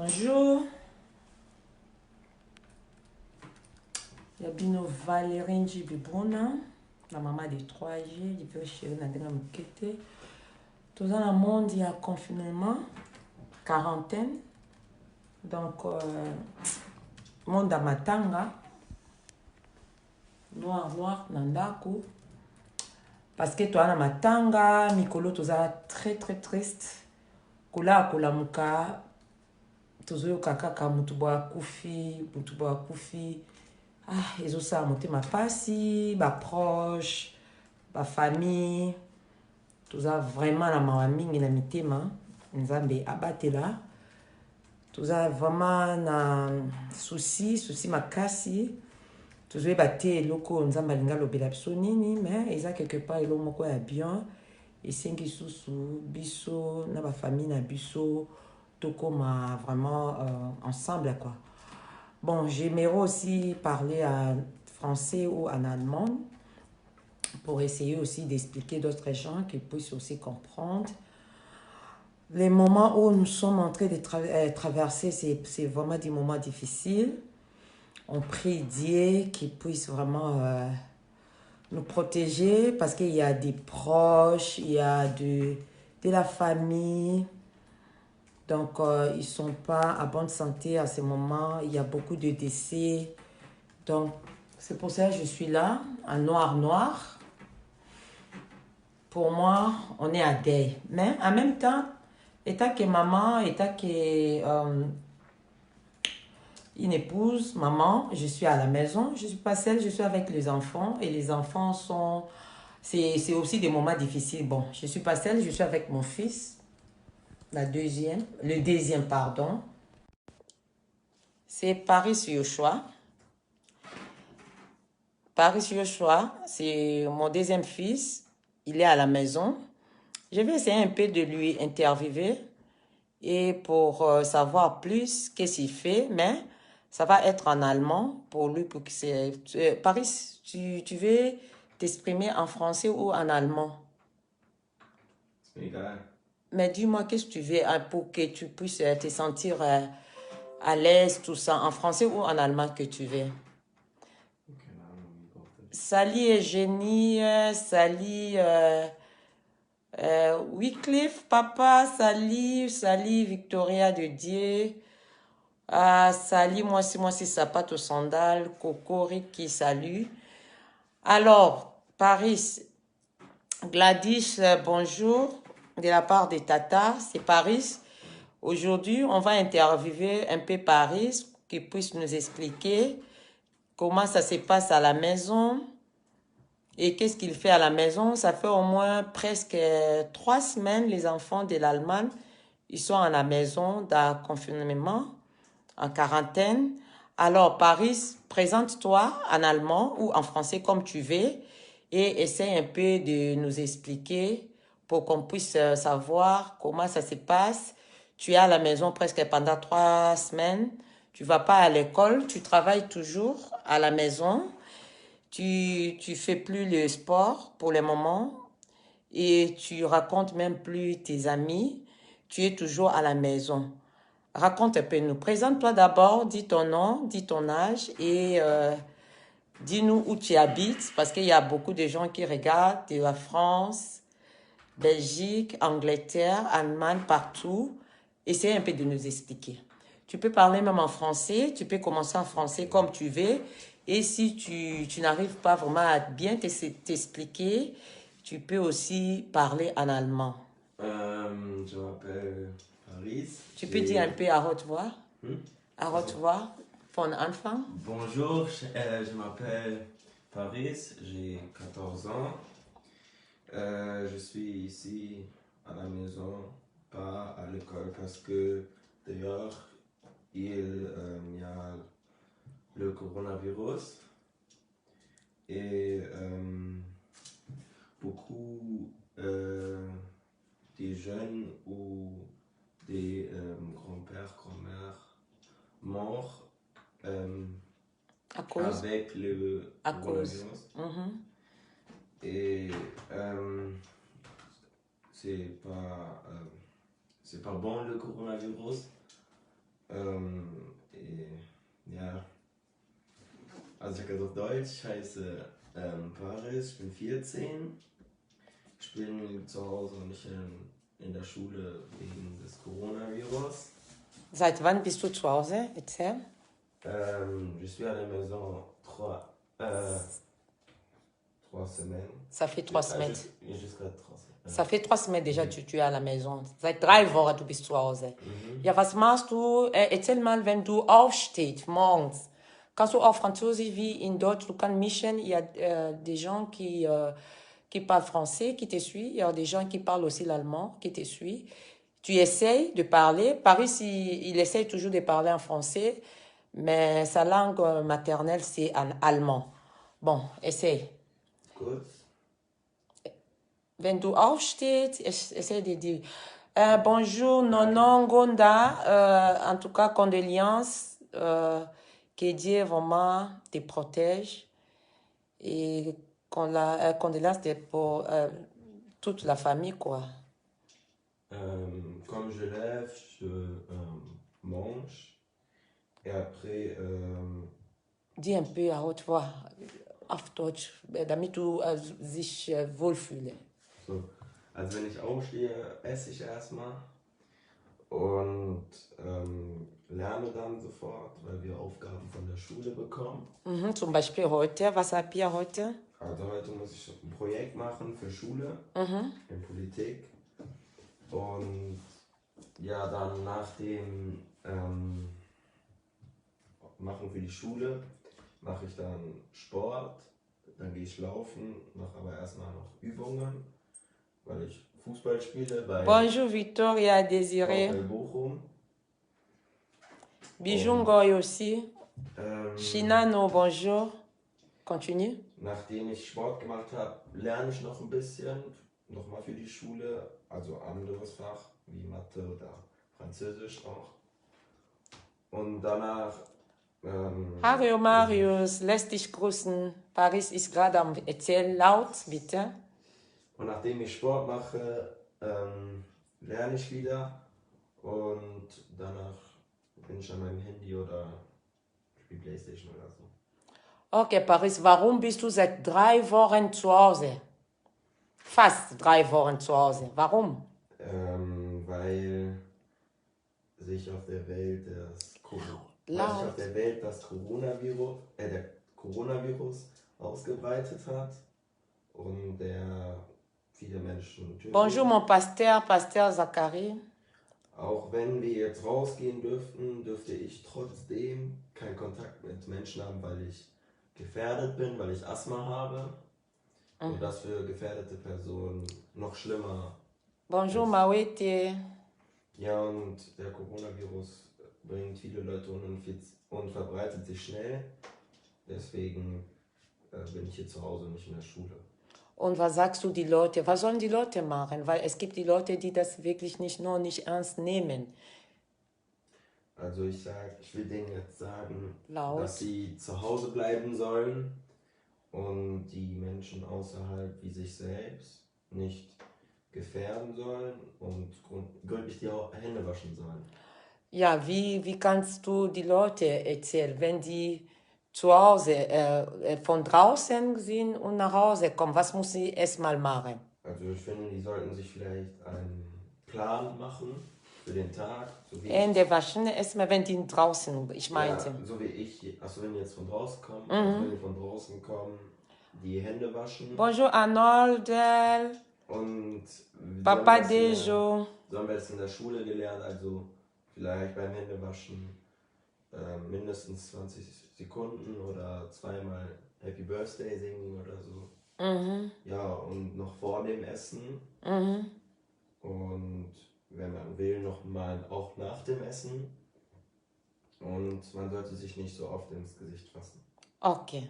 Bonjour. Il y a Bino Valérie Njibibuna, la maman de 3G, du peu chérie Nadina Mukete. Tout dans le monde, il y a confinement, quarantaine. Donc, monde à Matanga, noir, Nandako. Parce que toi, na Matanga, Mikolo, tout ça très triste. Kula muka, tozo kaka mutuba kufi. Ah, ils ont ça monté ma passi, ma proche, ma famille. Tout ça vraiment la mamie na mitema, nzambe abatela. Tout ça vraiment na souci makasi. Tout ça baté loko nzamba linga lobela biso nini, mais ils a quelque part elo moko ya bien. Et cinq sous biso na ba famille na biso tokoma vraiment ensemble quoi. Bon, j'aimerais aussi parler en français ou en allemand pour essayer aussi d'expliquer d'autres gens qui puissent aussi comprendre. Les moments où nous sommes en train de traverser, c'est vraiment des moments difficiles. On prie Dieu qu'il puisse vraiment nous protéger parce qu'il y a des proches, il y a de la famille. Donc, ils ne sont pas à bonne santé à ce moment. Il y a beaucoup de décès. Donc, c'est pour ça que je suis là, en noir. Pour moi, on est à deuil. Mais en même temps, étant que maman, étant que une épouse, maman, je suis à la maison. Je ne suis pas seule, je suis avec les enfants. Et les enfants sont... C'est aussi des moments difficiles. Bon, je ne suis pas seule, je suis avec mon fils. Le deuxième, pardon. C'est Paris Yoshua. Paris Yoshua, c'est mon deuxième fils. Il est à la maison. Je vais essayer un peu de lui interviewer et pour savoir plus qu'est-ce qu'il fait, mais ça va être en allemand pour lui. Pour que c'est... Paris, tu veux t'exprimer en français ou en allemand? C'est égal. Mais dis-moi, qu'est-ce que tu veux pour que tu puisses te sentir à l'aise, tout ça, en français ou en allemand que tu veux? Salut Eugénie, salut Wycliffe, papa, salut Victoria de Dieu, salut moi c'est Sapato Sandal, Coco, Ricky, salut. Alors, Paris, Gladys, bonjour, de la part de Tata, c'est Paris. Aujourd'hui, on va interviewer un peu Paris, qui puisse nous expliquer comment ça se passe à la maison. Et qu'est-ce qu'il fait à la maison? Ça fait au moins presque 3 semaines, les enfants de l'Allemagne, ils sont à la maison dans confinement, en quarantaine. Alors, Paris, présente-toi en allemand ou en français comme tu veux et essaie un peu de nous expliquer pour qu'on puisse savoir comment ça se passe. Tu es à la maison presque pendant 3 semaines. Tu vas pas à l'école, tu travailles toujours à la maison. Tu fais plus le sport pour le moment et tu racontes même plus tes amis. Tu es toujours à la maison. Raconte un peu, nous. Présente-toi d'abord, dis ton nom, dis ton âge et dis-nous où tu habites parce qu'il y a beaucoup de gens qui regardent de la France, Belgique, Angleterre, Allemagne, partout. Essaye un peu de nous expliquer. Tu peux parler même en français, tu peux commencer en français comme tu veux. Et si tu n'arrives pas vraiment à bien t'expliquer, tu peux aussi parler en allemand. Je m'appelle Paris. Tu peux dire un peu à haute voix? Hmm? À haute voix, von Anfang. Bonjour, je m'appelle Paris, j'ai 14 ans. Je suis ici à la maison, pas à l'école parce que dehors il y a le coronavirus et beaucoup des jeunes ou des grands-pères, grand-mères morts À cause? avec le À cause. coronavirus. Mhm. Et c'est pas bon le coronavirus. Ja, also ich sage auf Deutsch, ich heiße Paris, ich bin 14. Ich bin zu Hause und nicht in der Schule wegen des Coronavirus. Seit wann bist du zu Hause? Erzähl. Je suis à la maison 3 semaines. Ça fait 3 semaines. Jusqu'à 3 semaines. Ça fait 3 semaines déjà, tu es à la Maison. Seit 3 Wochen, du bist zu Hause. Ja, was machst du? Erzähl mal, wenn du aufstehst morgens. Kannst du auch Französisch wie in Deutsch? Du kannst mischen. Il y a des gens qui parlent français, qui te suivent. Il y a des gens qui parlent aussi l'allemand, qui te suivent. Tu essayes de parler. Paris, il essaye toujours de parler en français, mais sa langue maternelle, c'est en allemand. Bon, essaye. Gut. Wenn du aufstehst, essaie de dire bonjour, nonon, Gonda. En tout cas, condoléances. Que Dieu vraiment te protège. Et condoléances pour toute la famille, quoi. Comme je lève, je mange. Et après. Dis un peu à haute voix, auf Deutsch, damit du sich wohlfühlst. So. Also wenn ich aufstehe, esse ich erstmal und lerne dann sofort, weil wir Aufgaben von der Schule bekommen. Zum Beispiel heute, was habt ihr heute? Also heute muss ich ein Projekt machen für Schule, in Politik. Und ja, dann nach dem Machen für die Schule mache ich dann Sport, dann gehe ich laufen, mache aber erstmal noch Übungen, weil ich Fußball spiele bei Bonjour Victoria, Désiré. VfL Bochum. Bijou Ngoy aussi. Shinano, bonjour. Continue. Nachdem ich Sport gemacht habe, lerne ich noch ein bisschen, nochmal für die Schule, also anderes Fach wie Mathe oder Französisch auch. Und danach Hallo Marius, lässt dich grüßen. Paris ist gerade am Erzählen, laut, bitte. Und nachdem ich Sport mache, lerne ich wieder und danach bin ich an meinem Handy oder spiele Playstation oder so. Okay, Paris, warum bist du seit 3 Wochen zu Hause? Fast 3 Wochen zu Hause. Warum? Weil sich auf der Welt das Coronavirus ausgebreitet hat und der viele Menschen tötet. Bonjour mon pasteur Zachary. Auch wenn wir jetzt rausgehen dürften, dürfte ich trotzdem keinen Kontakt mit Menschen haben, weil ich gefährdet bin, weil ich Asthma habe. Und das für gefährdete Personen noch schlimmer. Bonjour Mawete. Ja, und der Coronavirus bringt viele Leute und verbreitet sich schnell. Deswegen bin ich hier zu Hause und nicht in der Schule. Und was sagst du die Leute? Was sollen die Leute machen? Weil es gibt die Leute, die das wirklich nicht ernst nehmen. Also ich will denen jetzt sagen, Laut. dass sie zu Hause bleiben sollen und die Menschen außerhalb wie sich selbst nicht gefährden sollen und gründlich die Hände waschen sollen. Ja, wie kannst du die Leute erzählen, wenn die zu Hause von draußen sind und nach Hause kommen? Was muss sie erstmal machen? Also ich finde, die sollten sich vielleicht einen Plan machen für den Tag. So wie Hände waschen erstmal, wenn die draußen, ich meinte. Ja, so wie ich, also wenn die jetzt von draußen kommen, also wenn die von draußen kommen, die Hände waschen. Bonjour Arnold. Und Papa Dejo. So haben wir das in der Schule gelernt, also vielleicht beim Händewaschen mindestens 20 Sekunden oder zweimal Happy Birthday singen oder so. Ja, und noch vor dem Essen. Und wenn man will, noch mal auch nach dem Essen. Und man sollte sich nicht so oft ins Gesicht fassen. Okay.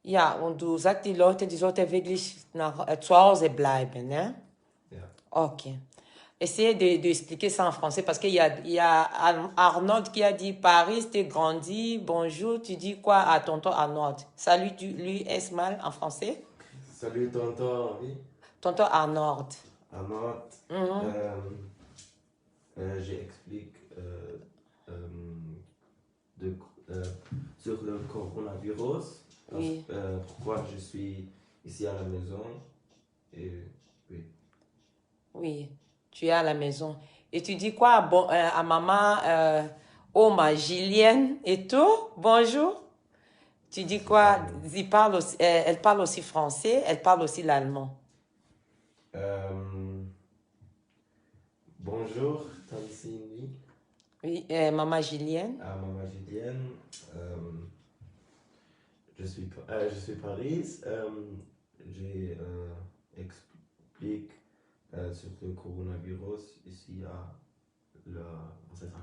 Ja, und du sagst, die Leute, die sollten wirklich zu Hause bleiben, ne? Ja. Ok. Essayez d'expliquer ça en français parce qu'il y a Arnold qui a dit Paris, t'es grandi, bonjour, tu dis quoi à tonton Arnold? Salut, lui, est mal en français? Salut tonton, oui. Tonton Arnold. Arnold, j'explique coronavirus. Oui. Pourquoi je suis ici à la maison. Et oui. Oui, tu es à la maison. Et tu dis quoi à maman, Oma, Gillienne et tout? Bonjour. Tu dis quoi? Elle parle aussi français, elle parle aussi l'allemand. Bonjour, Tansini. Oui, maman Gillienne. À Maman Julienne. Je suis Paris. J'explique sur le coronavirus ici à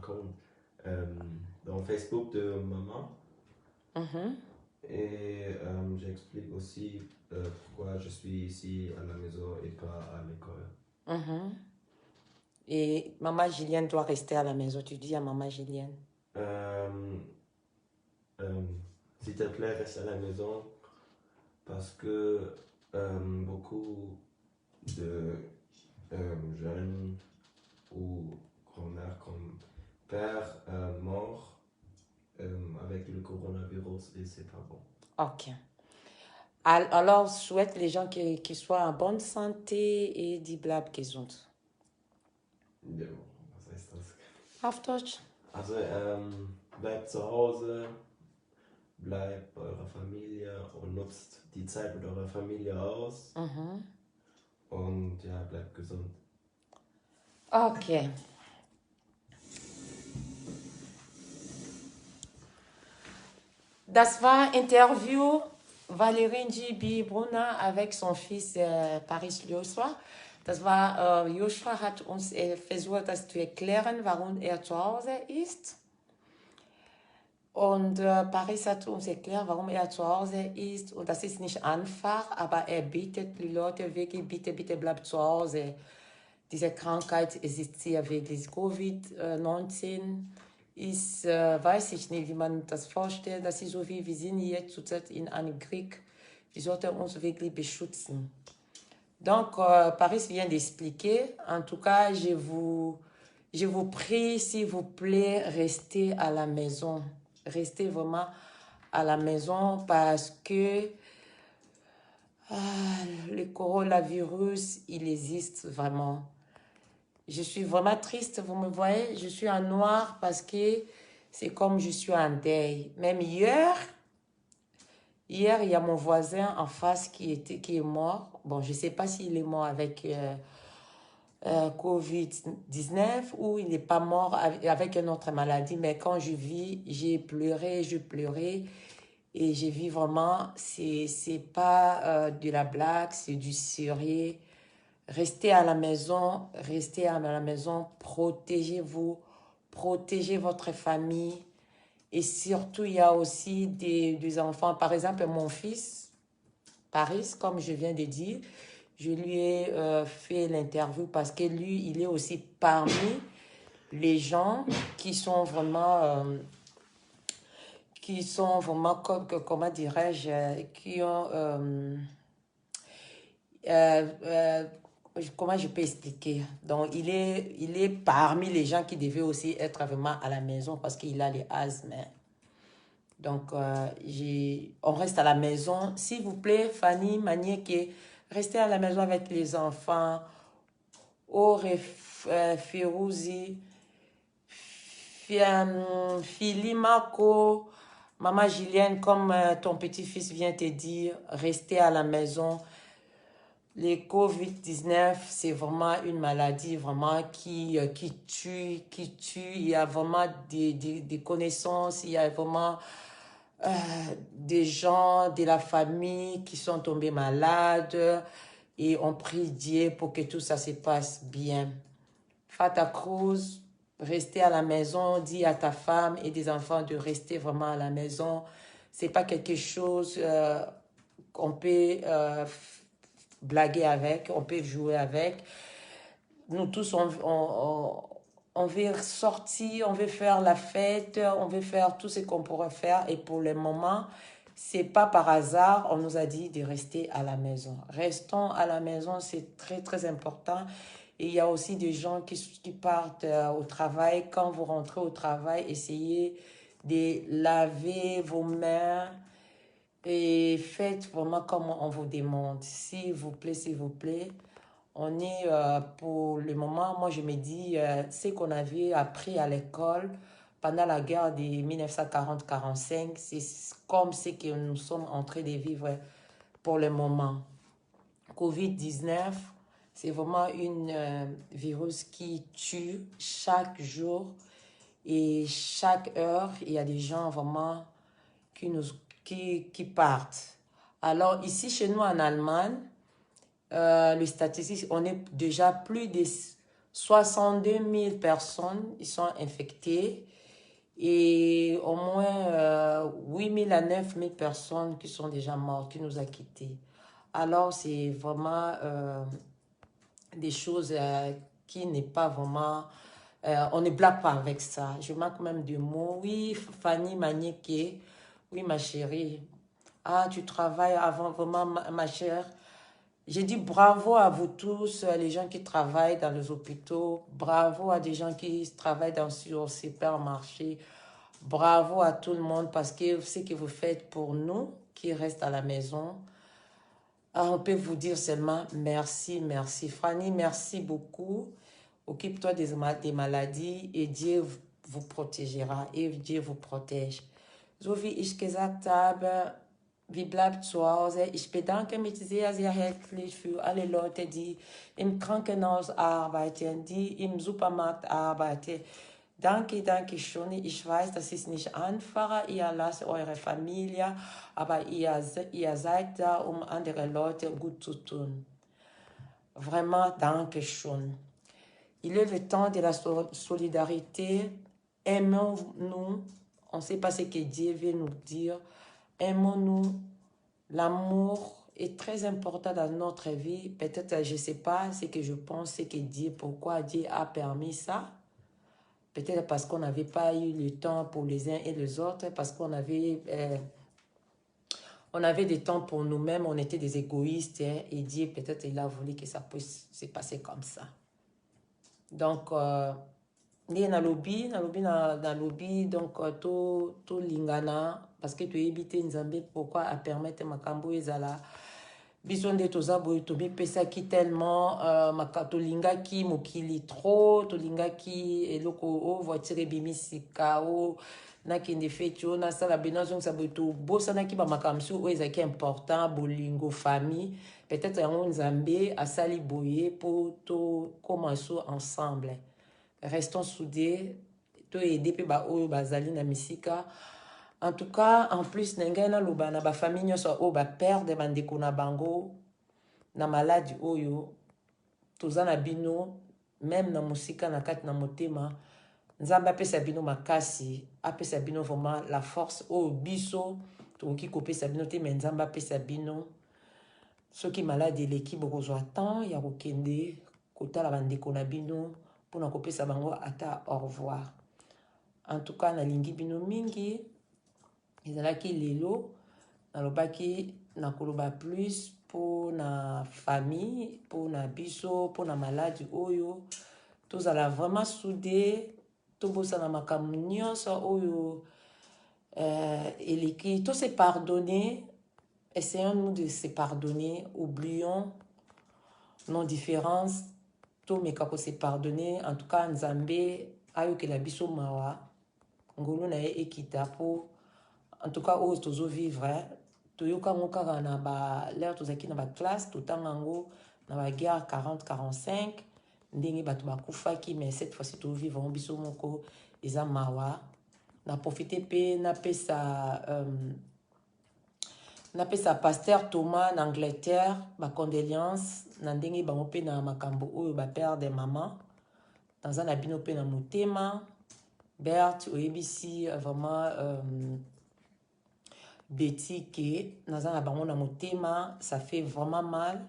compte dans Facebook de maman. Mhm. Et j'explique aussi pourquoi je suis ici à la maison et pas à l'école. Mhm. Et maman Gillienne doit rester à la maison. Tu dis à maman Gillienne. S'il te plaît, reste à la maison parce que beaucoup de jeunes ou grand-mères comme père morts avec le coronavirus et c'est pas bon. Ok. Alors, je souhaite les gens qui soient en bonne santé et die bleibt gesund. Ja, was heißt das? Auf Deutsch. Also, bleibt zu Hause, bleibt bei eurer Familie und nutzt die Zeit mit eurer Familie aus. Mhm. Und ja, bleibt gesund. Ok. Das war Interview Valérie Njibi Brunner avec son fils Paris Joshua. Das war, Joshua hat uns versucht, das zu erklären, warum er zu Hause ist. Und Paris hat uns erklärt, warum er zu Hause ist. Und das ist nicht einfach, aber er bittet die Leute wirklich, bitte, bitte bleibt zu Hause. Diese Krankheit existiert wirklich. Covid-19 ist, weiß ich nicht, wie man das vorstellt. Das ist so wie, wir sind jetzt zurzeit in einem Krieg. Wir sollten uns wirklich beschützen. Donc, Paris vient d'expliquer. En tout cas, je vous prie, s'il vous plaît, restez à la maison. Restez vraiment à la maison parce que le coronavirus, il existe vraiment. Je suis vraiment triste, vous me voyez, je suis en noir parce que c'est comme je suis en deuil. Même hier, il y a mon voisin en face qui est mort. Bon, je ne sais pas s'il est mort avec Covid-19 ou il n'est pas mort avec une autre maladie. Mais quand je vis, j'ai pleuré, je pleurais. Et j'ai vu vraiment, c'est pas de la blague, c'est du sérieux. Restez à la maison, protégez-vous, protégez votre famille. Et surtout, il y a aussi des enfants. Par exemple, mon fils, Paris, comme je viens de dire, je lui ai fait l'interview parce que lui, il est aussi parmi les gens qui sont vraiment, comment dirais-je, qui ont... comment je peux expliquer? Donc, il est parmi les gens qui devaient aussi être vraiment à la maison parce qu'il a les asthmes. Donc, on reste à la maison. S'il vous plaît, Fanny, Manieke, restez à la maison avec les enfants. Firouzi, Filimako, Maman Julienne, comme ton petit-fils vient te dire, restez à la maison. Les COVID-19, c'est vraiment une maladie vraiment qui tue. Il y a vraiment des connaissances, il y a vraiment des gens de la famille qui sont tombés malades et on prie Dieu pour que tout ça se passe bien. Fata Cruz, rester à la maison, dis à ta femme et des enfants de rester vraiment à la maison. C'est pas quelque chose qu'on peut blaguer avec, on peut jouer avec. Nous tous, on veut sortir, on veut faire la fête, on veut faire tout ce qu'on pourrait faire. Et pour le moment, c'est pas par hasard, on nous a dit de rester à la maison. Restons à la maison, c'est très, très important. Et il y a aussi des gens qui partent au travail. Quand vous rentrez au travail, essayez de laver vos mains et faites vraiment comme on vous demande. S'il vous plaît, s'il vous plaît. On est pour le moment, moi je me dis, ce qu'on avait appris à l'école pendant la guerre de 1940-45, c'est comme ce que nous sommes en train de vivre pour le moment. Covid-19, c'est vraiment un virus qui tue chaque jour et chaque heure, il y a des gens vraiment qui partent. Alors ici chez nous en Allemagne, les statistiques, on est déjà plus de 62 000 personnes qui sont infectées et au moins 8 000 à 9 000 personnes qui sont déjà mortes, qui nous ont quittés. Alors, c'est vraiment des choses qui n'est pas vraiment... on ne blague pas avec ça. Je manque même de mots. Oui, Fanny Manieke. Oui, ma chérie. Ah, tu travailles avant vraiment, ma chère. J'ai dit bravo à vous tous, les gens qui travaillent dans les hôpitaux. Bravo à des gens qui travaillent dans les supermarchés. Bravo à tout le monde parce que ce que vous faites pour nous qui restent à la maison. On peut vous dire seulement merci, merci. Fanny, merci beaucoup. Occupe-toi des maladies et Dieu vous protégera et Dieu vous protège. So wie ich gesagt habe, wie bleibt zu Hause? Ich bedanke mich sehr, sehr herzlich für alle Leute, die im Krankenhaus arbeiten, die im Supermarkt arbeiten. Danke, danke schön. Ich weiß, das ist nicht einfach. Ihr lasst eure Familie, aber ihr seid da, um andere Leute gut zu tun. Vraiment, danke schön. Il est le temps de la solidarité. Aimons-nous. On ne sait pas ce que Dieu veut nous dire. Aimons-nous. L'amour est très important dans notre vie. Peut-être, je ne sais pas ce que je pense, ce que Dieu, pourquoi Dieu a permis ça. Peut-être parce qu'on n'avait pas eu le temps pour les uns et les autres, parce qu'on avait des temps pour nous-mêmes, on était des égoïstes, hein, et Dieu, peut-être, il a voulu que ça puisse se passer comme ça. Donc, ni na lobby, donc, tout lingana, parce que tu évites Nzambe, pourquoi à permettre ma kambo ezala. Biso nde toza boye tobipesaki tellement tolingaki mokili trop, tolingaki eloko o voiture ebimisika o nakende feti o nasala be nazongisa boye tobosanaki bamakambo mosusu oyo ezalaki important, bolingo, famille. Peut-être yango Nzambe asali boye mpo tokoma so ensemble. Restons soudés, toyede mpe baoyo bazali na misika. En tout cas, en plus, nengai na loba na ba famille nyonso o ba perdre bandeko na bango na maladie oyo toza na bino même na musika na kati na motema. Nzambe apesa bino makasi, apesa bino vraiment la force o biso toki kopesa bino te mais Nzambe apesa bino soki maladie eleki bokozwa temps ya kokende kotala bandeko na bino mpona kopesa bango ata au revoir. En tout cas, nalingi bino mingi. Ezalaki lelo nalobaki nakoloba plus pour na famille, pour na biso, pour na maladie oyo tozala vraiment soudé, tobosana makambo nyonso oyo eleki, to se pardonner. Essayons-nous de se pardonner, oublions nos différences, to meka ko se pardonner. En tout cas, Nzambe ayokela biso mawa ngolu na ye ekita po. En tout cas, aux tozo vivre, toyoka ngokaka na ba l'air tozaki na ba classe, totangango na ba guerre 40-45, ndenge batu bakufaki, mais cette fois-ci to vivre biso moko eza mawa. Na profiter pe na pesa pasteur Thomas en Angleterre, ba condoléances, na ndenge bango pe na makambo oyo ba père de maman, dans un abino pe na motema, Berthe oyebisi vraiment Betty ke naza na bango na motema, ça fait vraiment mal.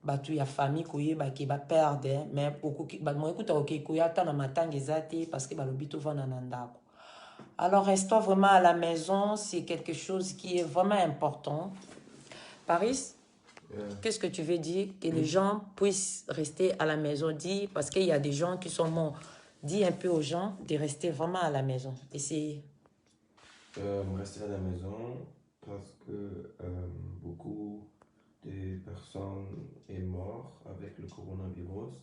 Batu ya famille koyeba ke ba perdre, mais okoki ba mo ekuta okoki koyata na matanga ezate parce que balobi to vana na ndako. Alors restons vraiment à la maison, c'est quelque chose qui est vraiment important. Paris, qu'est-ce que tu veux dire? Que les gens puissent rester à la maison, dis, parce qu'il y a des gens qui sont morts. Dis un peu aux gens de rester vraiment à la maison. Essayez. Rester à la maison parce que beaucoup de personnes sont mortes avec le coronavirus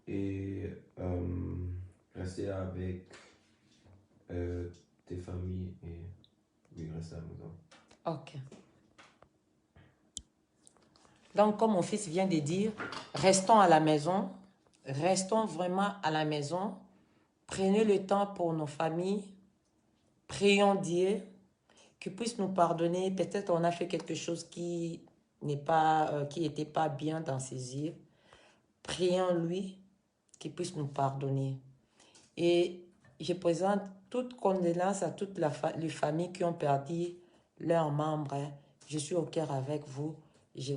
et rester avec tes familles et oui, rester à la maison. Ok. Donc, comme mon fils vient de dire, restons à la maison, restons vraiment à la maison, prenez le temps pour nos familles, prions Dieu, qu'il puisse nous pardonner. Peut-être on a fait quelque chose qui n'était pas bien dans ses yeux. Prions lui, qu'il puisse nous pardonner. Et je présente toute condoléance à toutes les familles qui ont perdu leurs membres. Je suis au cœur avec vous. Je